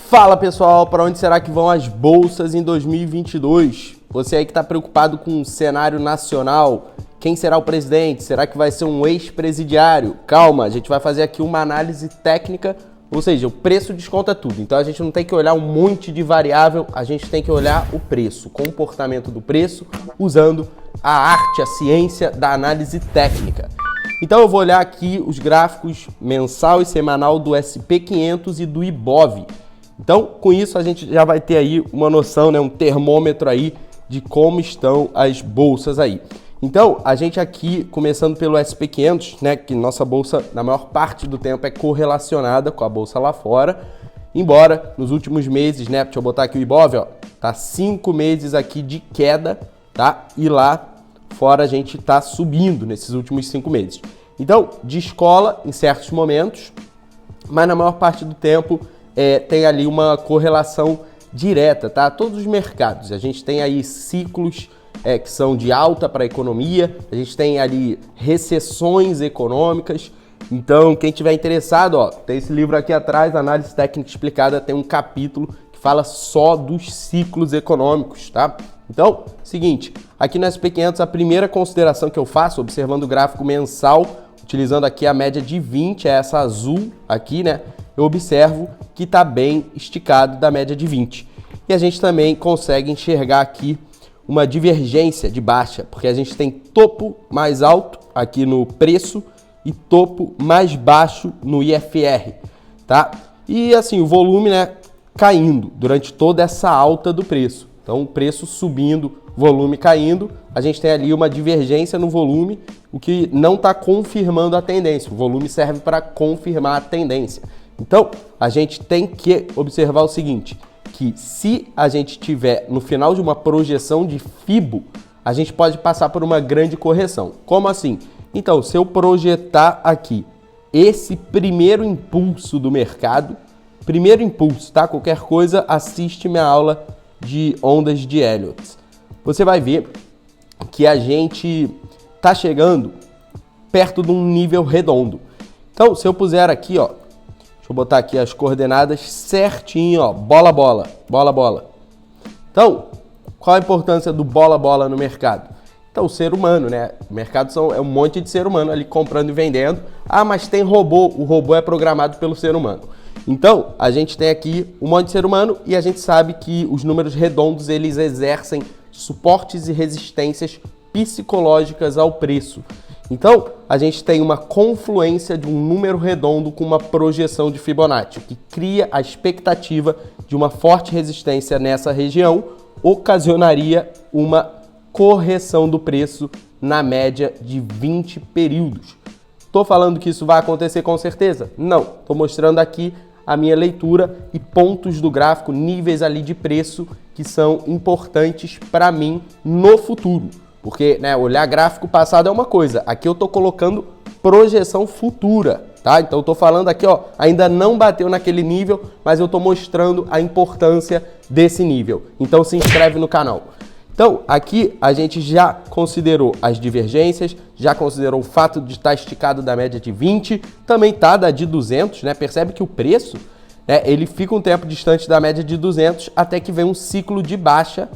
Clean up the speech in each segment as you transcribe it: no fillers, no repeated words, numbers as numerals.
Fala pessoal, para onde será que vão as bolsas em 2022? Você aí que está preocupado com o cenário nacional, quem será o presidente? Será que vai ser um ex-presidiário? Calma, a gente vai fazer aqui uma análise técnica, ou seja, o preço desconta tudo. Então a gente não tem que olhar um monte de variável, a gente tem que olhar o preço, o comportamento do preço, usando a arte, a ciência da análise técnica. Então eu vou olhar aqui os gráficos mensal e semanal do SP500 e do IBOV. Então, com isso, a gente já vai ter aí uma noção, né, um termômetro aí de como estão as bolsas aí. Então, a gente aqui, começando pelo SP500, né, que nossa bolsa, na maior parte do tempo, é correlacionada com a bolsa lá fora, embora nos últimos meses, né, deixa eu botar aqui o IBOV, ó, tá 5 meses aqui de queda, tá? E lá fora a gente tá subindo nesses últimos 5 meses. Então, descola em certos momentos, mas na maior parte do tempo, tem ali uma correlação direta, tá? Todos os mercados, a gente tem aí ciclos que são de alta para a economia, a gente tem ali recessões econômicas. Então, quem tiver interessado, ó, tem esse livro aqui atrás, Análise Técnica Explicada, tem um capítulo que fala só dos ciclos econômicos, tá? Então, seguinte, aqui no SP500 a primeira consideração que eu faço, observando o gráfico mensal, utilizando aqui a média de 20, é essa azul aqui, né? Eu observo que está bem esticado da média de 20. E a gente também consegue enxergar aqui uma divergência de baixa, porque a gente tem topo mais alto aqui no preço e topo mais baixo no IFR, tá? E assim, o volume, né, caindo durante toda essa alta do preço. Então, o preço subindo, volume caindo, a gente tem ali uma divergência no volume, o que não está confirmando a tendência. O volume serve para confirmar a tendência. Então, a gente tem que observar o seguinte, que se a gente tiver no final de uma projeção de FIBO, a gente pode passar por uma grande correção. Como assim? Então, se eu projetar aqui esse primeiro impulso do mercado, primeiro impulso, tá? Qualquer coisa, assiste minha aula de ondas de Elliott. Você vai ver que a gente está chegando perto de um nível redondo. Então, se eu puser aqui, ó, deixa eu botar aqui as coordenadas certinho, ó, bola, bola, bola, bola. Então, qual a importância do bola, bola no mercado? Então, o ser humano, né? O mercado é um monte de ser humano ali comprando e vendendo. Ah, mas tem robô. O robô é programado pelo ser humano. Então, a gente tem aqui um monte de ser humano e a gente sabe que os números redondos, eles exercem suportes e resistências psicológicas ao preço. Então, a gente tem uma confluência de um número redondo com uma projeção de Fibonacci, que cria a expectativa de uma forte resistência nessa região, ocasionaria uma correção do preço na média de 20 períodos. Estou falando que isso vai acontecer com certeza? Não. Estou mostrando aqui a minha leitura e pontos do gráfico, níveis ali de preço que são importantes para mim no futuro. Porque, né, olhar gráfico passado é uma coisa, aqui eu estou colocando projeção futura, tá? Então eu estou falando aqui, ó, ainda não bateu naquele nível, mas eu estou mostrando a importância desse nível. Então se inscreve no canal. Então aqui a gente já considerou as divergências, já considerou o fato de estar esticado da média de 20, também tá da de 200, né? Percebe que o preço, né, ele fica um tempo distante da média de 200 até que vem um ciclo de baixa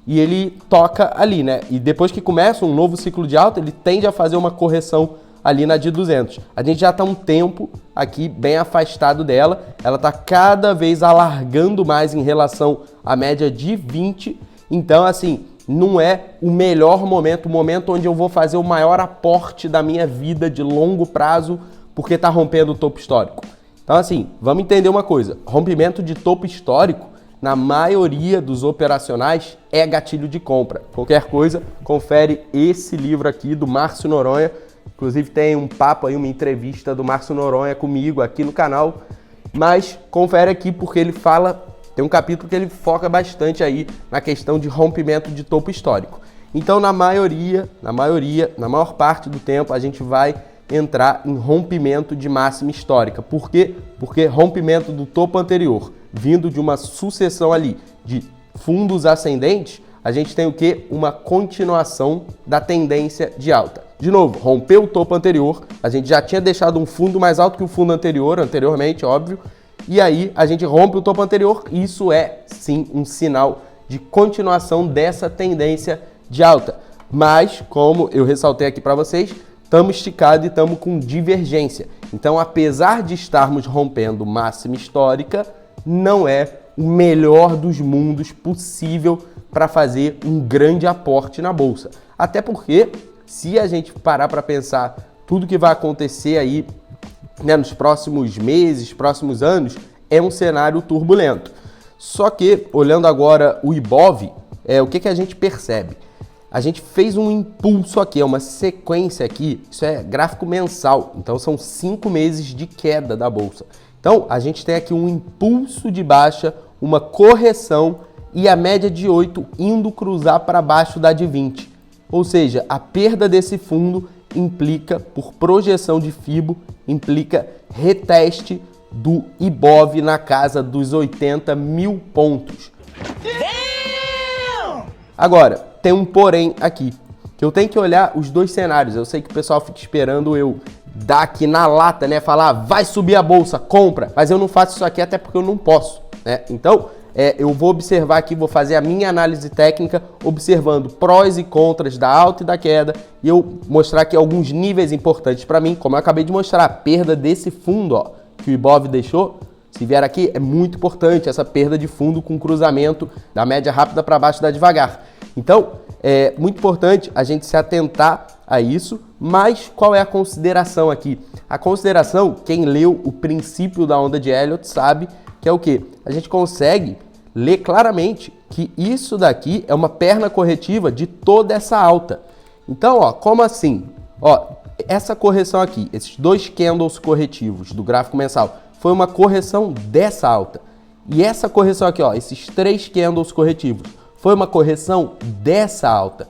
e ele toca ali, né? E depois que começa um novo ciclo de alta, ele tende a fazer uma correção ali na de 200. A gente já está um tempo aqui bem afastado dela, ela está cada vez alargando mais em relação à média de 20. Então, assim, não é o melhor momento, o momento onde eu vou fazer o maior aporte da minha vida de longo prazo, porque está rompendo o topo histórico. Então, assim, vamos entender uma coisa, rompimento de topo histórico, na maioria dos operacionais, é gatilho de compra. Qualquer coisa, confere esse livro aqui do Márcio Noronha. Inclusive tem um papo aí, uma entrevista do Márcio Noronha comigo aqui no canal. Mas confere aqui porque ele fala, tem um capítulo que ele foca bastante aí na questão de rompimento de topo histórico. Então, na maior parte do tempo, a gente vai entrar em rompimento de máxima histórica. Por quê? Porque rompimento do topo anterior, vindo de uma sucessão ali de fundos ascendentes, a gente tem o quê? Uma continuação da tendência de alta. De novo, rompeu o topo anterior, a gente já tinha deixado um fundo mais alto que o fundo anteriormente, óbvio, e aí a gente rompe o topo anterior. Isso é, sim, um sinal de continuação dessa tendência de alta. Mas, como eu ressaltei aqui para vocês, estamos esticados e estamos com divergência. Então, apesar de estarmos rompendo máxima histórica, não é o melhor dos mundos possível para fazer um grande aporte na bolsa. Até porque, se a gente parar para pensar tudo que vai acontecer aí, né, nos próximos meses, próximos anos, é um cenário turbulento. Só que, olhando agora o Ibov, o que a gente percebe? A gente fez um impulso aqui, é uma sequência aqui, isso é gráfico mensal, então são 5 meses de queda da bolsa. Então, a gente tem aqui um impulso de baixa, uma correção e a média de 8 indo cruzar para baixo da de 20. Ou seja, a perda desse fundo implica, por projeção de FIBO, implica reteste do Ibov na casa dos 80 mil pontos. Agora, tem um porém aqui, que eu tenho que olhar os dois cenários. Eu sei que o pessoal fica esperando eu dar aqui na lata, né? Falar, vai subir a bolsa, compra. Mas eu não faço isso aqui até porque eu não posso, né? Então, eu vou observar aqui, vou fazer a minha análise técnica, observando prós e contras da alta e da queda, e eu mostrar aqui alguns níveis importantes para mim, como eu acabei de mostrar, a perda desse fundo, ó, que o Ibov deixou. Se vier aqui, é muito importante essa perda de fundo com cruzamento da média rápida para baixo da devagar. Então, é muito importante a gente se atentar a isso, mas qual é a consideração aqui? A consideração, quem leu o princípio da onda de Elliott sabe que é o quê? A gente consegue ler claramente que isso daqui é uma perna corretiva de toda essa alta. Então, ó, como assim? Ó, essa correção aqui, esses dois candles corretivos do gráfico mensal, foi uma correção dessa alta. E essa correção aqui, ó, esses 3 candles corretivos, foi uma correção dessa alta.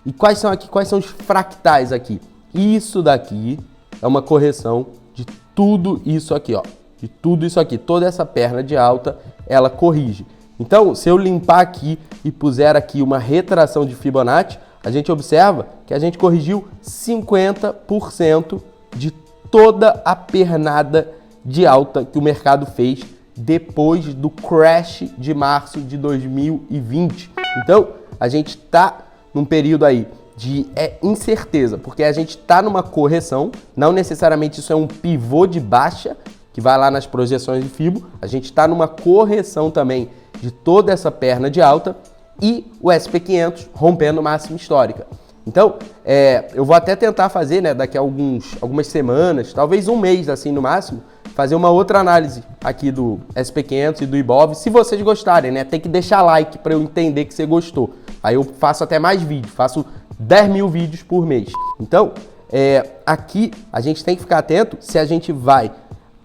E quais são aqui? Quais são os fractais aqui? Isso daqui é uma correção de tudo isso aqui, ó. De tudo isso aqui. Toda essa perna de alta, ela corrige. Então, se eu limpar aqui e puser aqui uma retração de Fibonacci, a gente observa que a gente corrigiu 50% de toda a pernada de alta que o mercado fez depois do crash de março de 2020. Então, a gente está num período aí de incerteza, porque a gente está numa correção, não necessariamente isso é um pivô de baixa, que vai lá nas projeções de FIBO, a gente está numa correção também de toda essa perna de alta e o SP500 rompendo máxima histórica. Então, eu vou até tentar fazer, né, daqui a algumas semanas, talvez um mês assim no máximo, fazer uma outra análise aqui do SP500 e do Ibov, se vocês gostarem, né? Tem que deixar like para eu entender que você gostou. Aí eu faço até mais vídeos, faço 10 mil vídeos por mês. Então, aqui a gente tem que ficar atento se a gente vai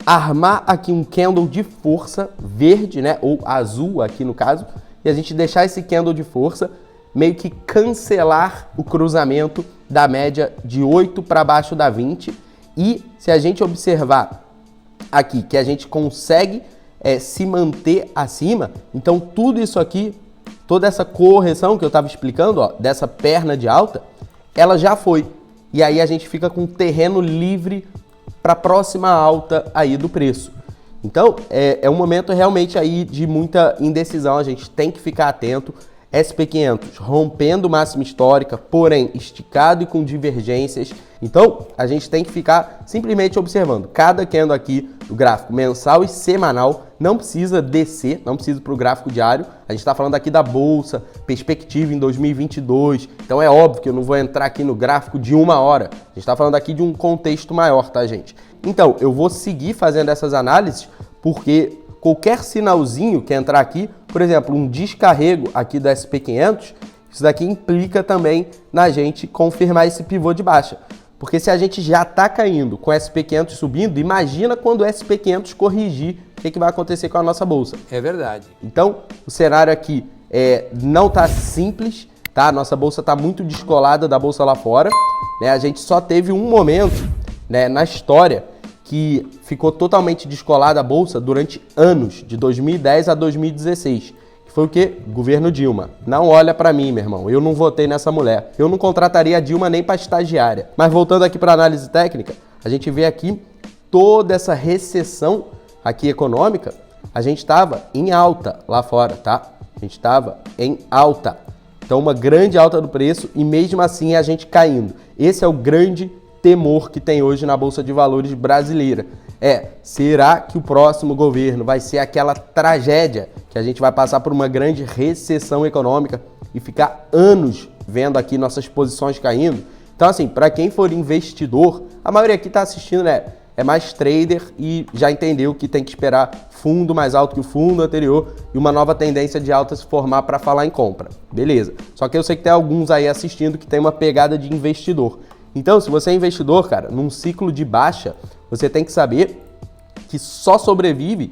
armar aqui um candle de força verde, né? Ou azul aqui no caso, e a gente deixar esse candle de força meio que cancelar o cruzamento da média de 8 para baixo da 20. E se a gente observar aqui que a gente consegue se manter acima, então tudo isso aqui, toda essa correção que eu estava explicando, ó, dessa perna de alta, ela já foi. E aí a gente fica com terreno livre para a próxima alta aí do preço. Então, é um momento realmente aí de muita indecisão, a gente tem que ficar atento. SP500 rompendo máxima histórica, porém esticado e com divergências. Então, a gente tem que ficar simplesmente observando cada candle aqui do gráfico mensal e semanal. Não precisa descer, não precisa para o gráfico diário. A gente está falando aqui da bolsa, perspectiva em 2022. Então, é óbvio que eu não vou entrar aqui no gráfico de 1 hora. A gente está falando aqui de um contexto maior, tá, gente? Então, eu vou seguir fazendo essas análises porque qualquer sinalzinho que entrar aqui, por exemplo, um descarrego aqui do SP500, isso daqui implica também na gente confirmar esse pivô de baixa. Porque se a gente já está caindo com o SP500 subindo, imagina quando o SP500 corrigir, o que vai acontecer com a nossa bolsa. É verdade. Então, o cenário aqui não está simples, tá? A nossa bolsa está muito descolada da bolsa lá fora, né? A gente só teve um momento, né, na história que ficou totalmente descolada a bolsa durante anos, de 2010 a 2016. Que foi o quê? Governo Dilma. Não olha pra mim, meu irmão. Eu não votei nessa mulher. Eu não contrataria a Dilma nem pra estagiária. Mas voltando aqui pra análise técnica, a gente vê aqui toda essa recessão aqui econômica a gente estava em alta lá fora, tá? A gente estava em alta. Então, uma grande alta do preço e mesmo assim a gente caindo. Esse é o grande temor que tem hoje na Bolsa de Valores brasileira. Será que o próximo governo vai ser aquela tragédia que a gente vai passar por uma grande recessão econômica e ficar anos vendo aqui nossas posições caindo? Então, assim, para quem for investidor, a maioria aqui está assistindo, né? É mais trader e já entendeu que tem que esperar fundo mais alto que o fundo anterior e uma nova tendência de alta se formar para falar em compra. Beleza. Só que eu sei que tem alguns aí assistindo que tem uma pegada de investidor. Então, se você é investidor, cara, num ciclo de baixa, você tem que saber que só sobrevive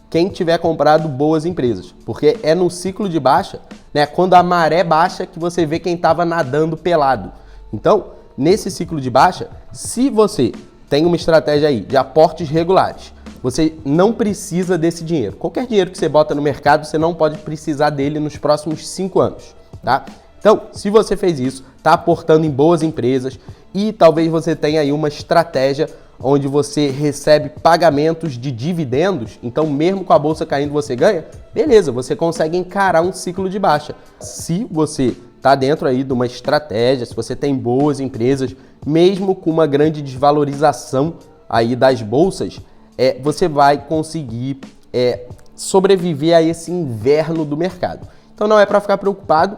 quem tiver comprado boas empresas. Porque é no ciclo de baixa, né, quando a maré baixa, que você vê quem estava nadando pelado. Então, nesse ciclo de baixa, se você tem uma estratégia aí de aportes regulares, você não precisa desse dinheiro. Qualquer dinheiro que você bota no mercado, você não pode precisar dele nos próximos 5 anos, tá? Então, se você fez isso, está aportando em boas empresas e talvez você tenha aí uma estratégia onde você recebe pagamentos de dividendos, então mesmo com a bolsa caindo você ganha, beleza, você consegue encarar um ciclo de baixa. Se você está dentro aí de uma estratégia, se você tem boas empresas, mesmo com uma grande desvalorização aí das bolsas, você vai conseguir sobreviver a esse inverno do mercado. Então não é para ficar preocupado,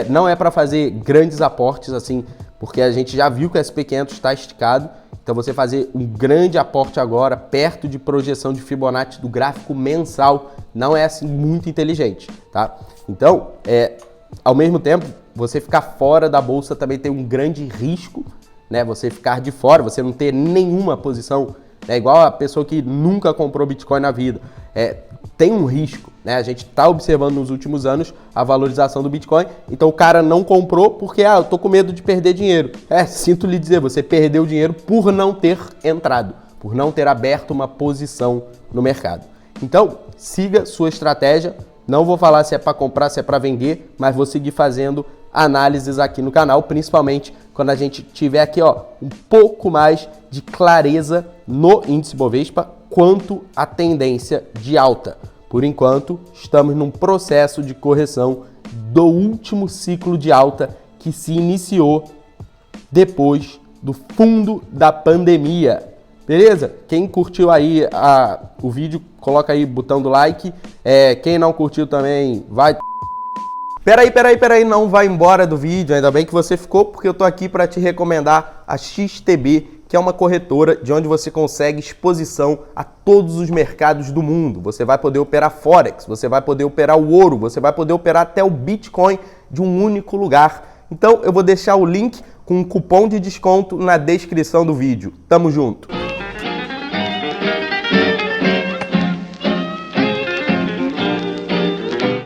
não é para fazer grandes aportes assim, porque a gente já viu que o SP500 está esticado. Então você fazer um grande aporte agora, perto de projeção de Fibonacci do gráfico mensal, não é assim muito inteligente, tá? Então, ao mesmo tempo, você ficar fora da bolsa também tem um grande risco, né? Você ficar de fora, você não ter nenhuma posição, é igual a pessoa que nunca comprou Bitcoin na vida. Tem um risco, né? A gente está observando nos últimos anos a valorização do Bitcoin, então o cara não comprou porque, eu tô com medo de perder dinheiro. Sinto lhe dizer, você perdeu dinheiro por não ter entrado, por não ter aberto uma posição no mercado. Então, siga sua estratégia. Não vou falar se é para comprar, se é para vender, mas vou seguir fazendo análises aqui no canal, principalmente quando a gente tiver aqui, um pouco mais de clareza no índice Bovespa quanto à tendência de alta. Por enquanto, estamos num processo de correção do último ciclo de alta que se iniciou depois do fundo da pandemia. Beleza? Quem curtiu aí o vídeo, coloca aí o botão do like. Quem não curtiu também, vai... Peraí, não vai embora do vídeo, ainda bem que você ficou, porque eu tô aqui para te recomendar a XTB, que é uma corretora de onde você consegue exposição a todos os mercados do mundo. Você vai poder operar Forex, você vai poder operar o ouro, você vai poder operar até o Bitcoin de um único lugar. Então eu vou deixar o link com um cupom de desconto na descrição do vídeo. Tamo junto!